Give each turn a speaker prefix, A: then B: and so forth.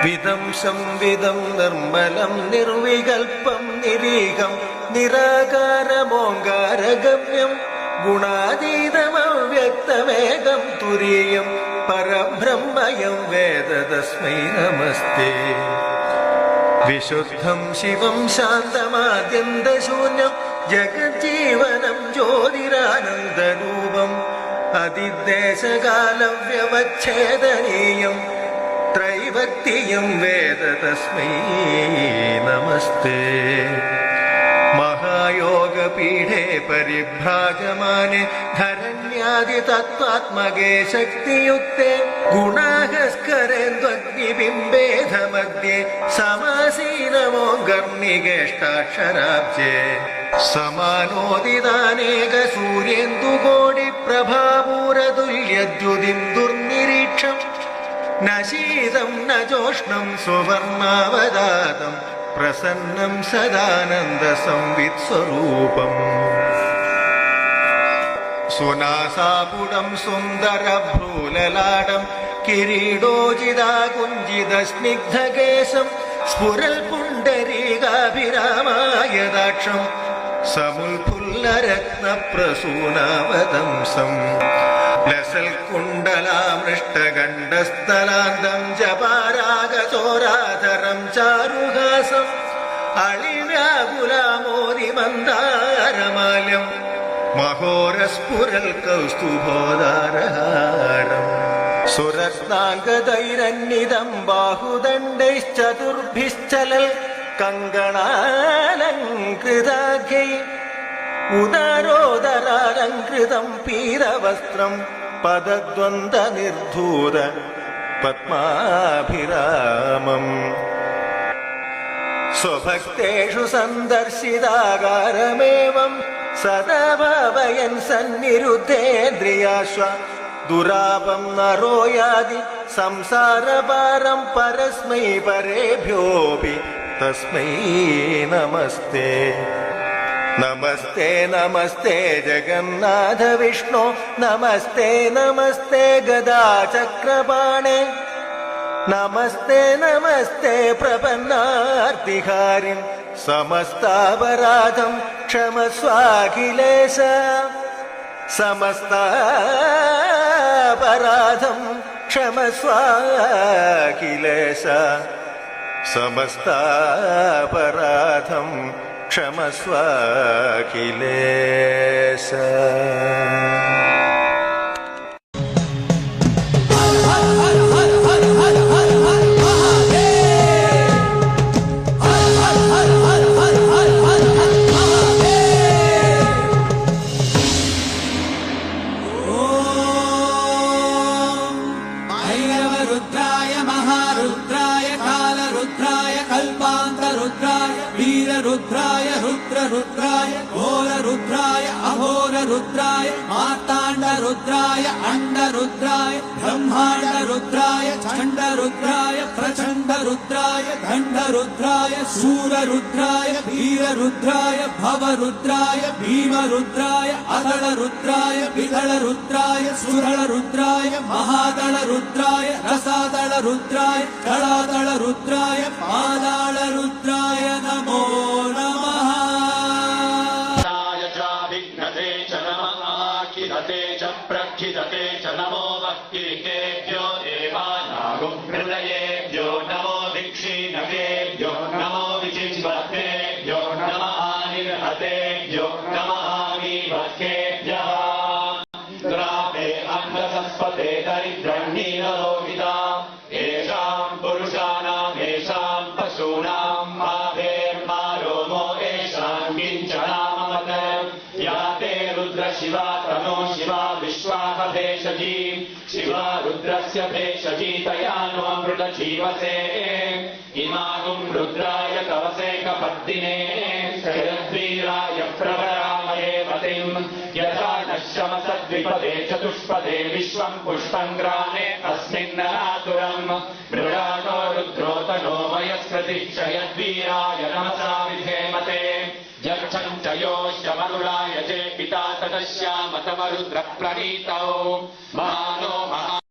A: വിദംശം വിദം നിർമ്മലം നിർവികൽപം നിരീഹം നിരാകാരമോങ്കാരഗമ്യം ഗുണാതീതമവ്യക്തമേകം തുരീയം പരബ്രഹ്മയം വേദ തസ്മൈ നമസ്തേ. വിശുദ്ധം ശിവം ശാന്തമാദ്യന്തശൂന്യം ജഗജ്ജീവനം ജ്യോതിരാനന്ദരൂപം അതിദേശകാലവ്യവച്ഛേദനീയം ത്രൈവക്തിയം വേദ തസ്മൈ നമസ്തേ. മഹായോഗപീഠേ പരിഭ്രാജമാനെ ധരണ്യാദിതത്വാത്മകേ ശക്തിയുക്തേ ഗുണാഹസ്കരേന്ദ്വഗ്നിബിംബേധമധ്യേ സമാസീനമോഗർണികേഷ്ടാക്ഷരാബ്ജേ സമാനോദിതാനേക സൂര്യേന്ദുകോടി പ്രഭാപൂരതുല്യദ്യുതിം ദുർനിരീക്ഷം ന ശീതം ന ചോഷ്ണം സുവർണാവതാതം പ്രസന്നം സദാനന്ദ സംവിത്സ്വരൂപം. സുനാസാപുടം സുന്ദരഭ്രൂലലാടം കിരീടോചിതാകുഞ്ചിതസ്നിഗ്ധകേശം സ്ഫുരൽ പുണ്ടരീകാഭിരാമായദാക്ഷം സമുൽഫുല്ലരത്നപ്രസൂനാവതംസം ലസൽകുണ്ടലാമൃഷ്ടഗണ്ഡസ്ഥലാന്തം ജപാരാഗചോരാധരം ചാരുഹാസം അളിവ്യാകുലാമോദിമന്ദാരമാല്യം മഹോരസ്ഫുരൽ കൗസ്തുഭോദാരഹാരം. സുരത്നാംഗദൈരന്വിതം ബാഹുദണ്ഡൈശ്ചതുർഭിശ്ചലൽ കങ്കണാലങ്കൃതാഖ്യൈ ഉദരോദരാലങ്കൃതം പീതവസ്ത്രം പദദ്വന്ദ്വനിർധൂത പത്മാഭിരാമം. സ്വഭക്തേഷു സന്ദർശിതാകാരമേവം സദാ ഭാവയൻ സന്നിരുദ്ധേന്ദ്രിയാശ്വ ദുരാപം നരോ യാതി സംസാരഭാരം പരസ്മൈ പരേഭ്യോപി തസ്മൈ നമസ്തേ. നമസ്തേ നമസ്തേ ജഗന്നാഥ വിഷ്ണു നമസ്തേ നമസ്തേ ഗദാചക്രപാണേ നമസ്തേ നമസ്തേ പ്രപന്നാർത്തിഹാരിം സമസ്താപരാധം ക്ഷമസ്വാഖിലേശ. സമസ്താപരാധം ക്ഷമസ്വാഖിലേശ. സമസ്താപരാധം ക്ഷമസ്വാഖിലേശ.
B: रुद्राय रुद्राय घोररुद्राय अघोररुद्राय मार्ताण्डरुद्राय अण्डरुद्राय ब्रह्माण्डरुद्राय चण्डरुद्राय प्रचण्डरुद्राय दण्डरुद्राय शूररुद्राय वीररुद्राय भवरुद्राय भीमरुद्राय अदलरुद्राय विदलरुद्राय सुदलरुद्राय महादलरुद्राय रसादलरुद्राय दलादलरुद्राय पादालरुद्राय नमो नमः.
C: प्रक्षिदते च नमो भक्तिकेभ्यो देवानागुं हृदयेभ्यो नमो दीक्षीणवेभ्यो नमो विचिन्वद्भ्यो नमः निर्हतेभ्यो नमः वीभक्तेभ्यः. ग्रामे अन्धसंस्पते दरिद्रह्णीनलोहिता येषां पुरुषाणां येषां पशूनां माभेर्मारोमो येषां किञ्चनाममत या ते रुद्र शिवा तनो शिवा विश्वाभेषजी शिवा रुद्रस्य भेषजी तया नो अमृत जीवसे इमागुं रुद्राय तवसे कपद्दिने शरद्वीराय प्रवरामये पतिम् यथा नश्यमसद्विपदे चतुष्पदे विश्वं पुष्पं ग्रामे अस्मिन्ननातुरम् मृडानो रुद्रोतनो वयस्कृतिश्चयद्वीराय नमसा विधेमते यक्षं च योऽश्यमरुळाय चे पिता ततश्यामतमरुद्रप्रणीतौ महानो महा